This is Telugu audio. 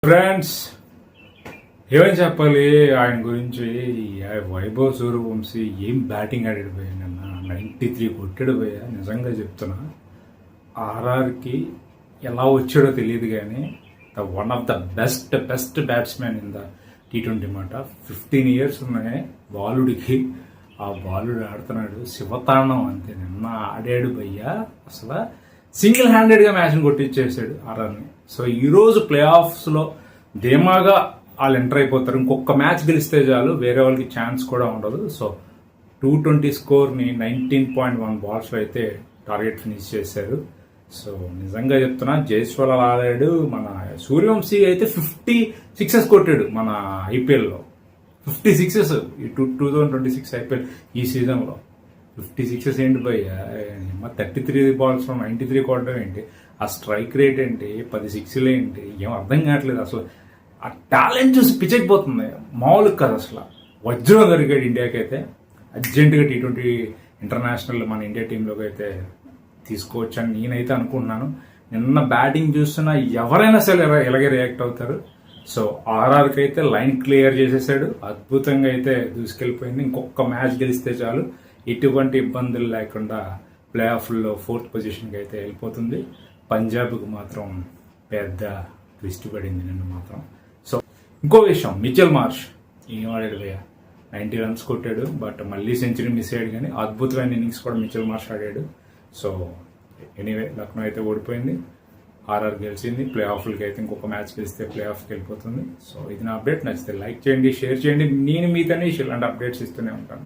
ఫ్రెండ్స్, ఏమని చెప్పాలి ఆయన గురించి? వైభవ్ సూర్యవంశీ ఏం బ్యాటింగ్ ఆడాడు పోయా, నిన్న 93 కొట్టాడు పోయా. నిజంగా చెప్తున్నా, ఆర్ఆర్కి ఎలా వచ్చాడో తెలియదు కానీ one of the best batsmen in the T20 మాట. 15 years ఉన్నాయి బాలుడికి. ఆ బాలుడు ఆడుతున్నాడు శివతాండం అంతే. నిన్న ఆడాడు భయ్యా, అసలు సింగిల్ హ్యాండెడ్గా మ్యాచ్ని కొట్టించేసాడు ఆర్ఆర్ని. సో ఈరోజు ప్లే ఆఫ్స్లో ధీమాగా వాళ్ళు ఎంటర్ అయిపోతారు. ఇంకొక మ్యాచ్ గెలిస్తే చాలు, వేరే వాళ్ళకి ఛాన్స్ కూడా ఉండదు. సో 220 స్కోర్ని 19.1 బాల్స్లో అయితే టార్గెట్ ఫినిష్ చేశారు. సో నిజంగా చెప్తున్నా, జైస్వాల్ ఆడాడు. మన సూర్యవంశీ అయితే 56 కొట్టాడు మన ఐపీఎల్లో. 56 ఈ 2026 ఐపీఎల్ ఈ సీజన్లో 56 ఏంటి భయ్యా? 33 బాల్స్లో 93 కొట్టడం ఏంటి? ఆ స్ట్రైక్ రేట్ ఏంటి? 10 సిక్స్లు ఏంటి? ఏం అర్థం కావట్లేదు అసలు. ఆ టాలెంట్ చూసి పిచ్చైపోతుంది, మామూలుగా కాదు అసలు. వజ్రం దొరికాడు ఇండియాకి అయితే. అర్జెంటుగా T20 ఇంటర్నేషనల్ మన ఇండియా టీంలోకి అయితే తీసుకోవచ్చని నేనైతే అనుకుంటున్నాను. నిన్న బ్యాటింగ్ చూస్తున్నా ఎవరైనా సరే ఇలాగే రియాక్ట్ అవుతారు. సో ఆర్ఆర్కి అయితే లైన్ క్లియర్ చేసేసాడు, అద్భుతంగా అయితే దూసుకెళ్ళిపోయింది. ఇంకొక మ్యాచ్ గెలిస్తే చాలు, ఎటువంటి ఇబ్బందులు లేకుండా ప్లే ఆఫ్లో 4th పొజిషన్కి అయితే వెళ్ళిపోతుంది. పంజాబ్కి మాత్రం పెద్ద ట్విస్ట్ పడింది నిన్న మాత్రం. సో ఇంకో విషయం, మిచెల్ మార్ష్ ఏం ఆడాడు భయ్యా, 90 runs కొట్టాడు. బట్ మళ్ళీ సెంచరీ మిస్ అయ్యాడు, కానీ అద్భుతమైన ఇన్నింగ్స్ కూడా మిచెల్ మార్ష్ ఆడాడు. సో ఎనీవే లక్నో అయితే ఓడిపోయింది, ఆర్ఆర్ గెలిచింది. ప్లే ఆఫ్లకి అయితే ఇంకొక మ్యాచ్ గెలిస్తే ప్లే ఆఫ్కి వెళ్ళిపోతుంది. సో ఇది నా అప్డేట్. నచ్చితే లైక్ చేయండి, షేర్ చేయండి. నేను మీతోనే ఇలాంటి అప్డేట్స్ ఇస్తూనే ఉంటాను.